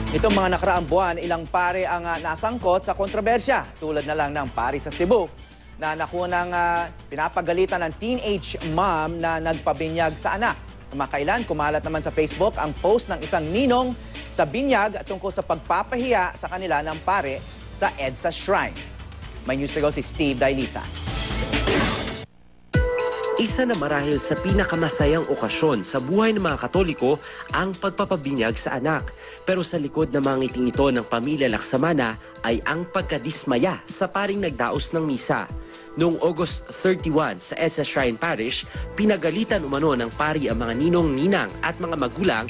Itong mga nakaraang buwan, ilang pare ang nasangkot sa kontrobersya. Tulad na lang ng pari sa Cebu na nakunang pinapagalitan ng teenage mom na nagpabinyag sa anak. Kumakailan, kumalat naman sa Facebook ang post ng isang ninong sa binyag tungkol sa pagpapahiya sa kanila ng pare sa EDSA Shrine. May news to go si Steve Dailisa. Isa na marahil sa pinakamasayang okasyon sa buhay ng mga Katoliko ang pagpapabinyag sa anak. Pero sa likod ng mga ngiting ito ng pamilya Laksamana ay ang pagkadismaya sa paring nagdaos ng misa. Noong August 31 sa EDSA Shrine Parish, pinagalitan umano ng pari ang mga ninong-ninang at mga magulang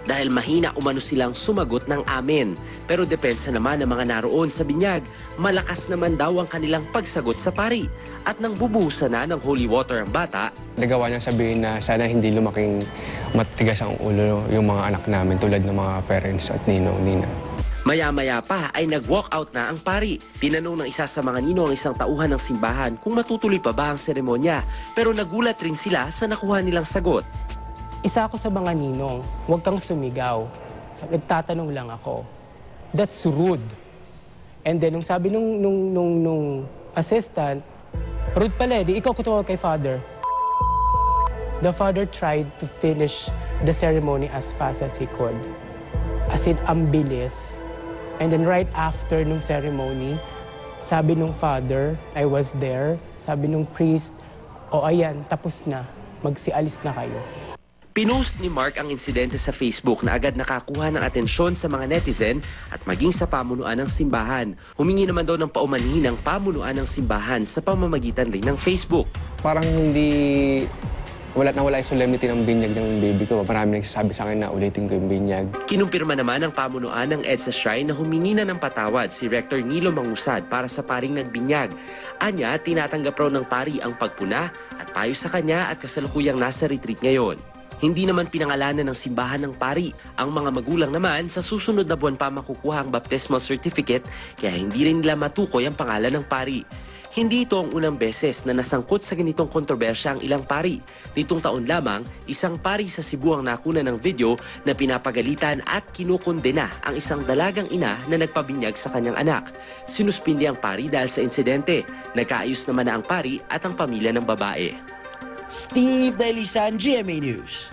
dahil mahina umano silang sumagot ng amen. Pero depensa naman ng mga naroon sa binyag, malakas naman daw ang kanilang pagsagot sa pari. At nang bubuhusan na ng holy water ang bata, nagawa niyang sabihin na sana hindi lumaking matigas ang ulo yung mga anak namin tulad ng mga parents at ninong-nina. Maya-maya pa ay nag-walk out na ang pari. Tinanong ng isa sa mga ninong ang isang tauhan ng simbahan kung matutuloy pa ba ang seremonya. Pero nagulat rin sila sa nakuha nilang sagot. Isa ako sa mga ninong, huwag kang sumigaw. Nagtatanong lang ako. That's rude. And then, nung sabi nung assistant, rude pala, di ikaw kutuwag kay father. The father tried to finish the ceremony as fast as he could. As in, ang bilis. And then right after nung ceremony, sabi nung father, I was there, sabi nung priest, ayan, tapos na, magsialis na kayo. Pinost ni Mark ang insidente sa Facebook na agad nakakuha ng atensyon sa mga netizen at maging sa pamunuan ng simbahan. Humingi naman daw ng paumanhin ang pamunuan ng simbahan sa pamamagitan rin ng Facebook. Parang wala yung solemnity ng binyag ng baby ko. Marami nagsasabi sa akin na ulitin ko yung binyag. Kinumpirma naman ng pamunuan ng EDSA Shrine na humingi na ng patawad si Rector Nilo Mangusad para sa paring nagbinyag. Anya, tinatanggap raw ng pari ang pagpuna at payo sa kanya at kasalukuyang nasa retreat ngayon. Hindi naman pinangalanan ng simbahan ng pari. Ang mga magulang naman sa susunod na buwan pa makukuha ang baptismal certificate kaya hindi rin nila matukoy ang pangalan ng pari. Hindi ito ang unang beses na nasangkot sa ganitong kontrobersya ang ilang pari. Nitong taon lamang, isang pari sa Cebu ang nakuna ng video na pinapagalitan at kinukondena ang isang dalagang ina na nagpabinyag sa kanyang anak. Sinuspindi ang pari dahil sa insidente. Nagkaayos naman na ang pari at ang pamilya ng babae. Steve Dailisan, GMA News.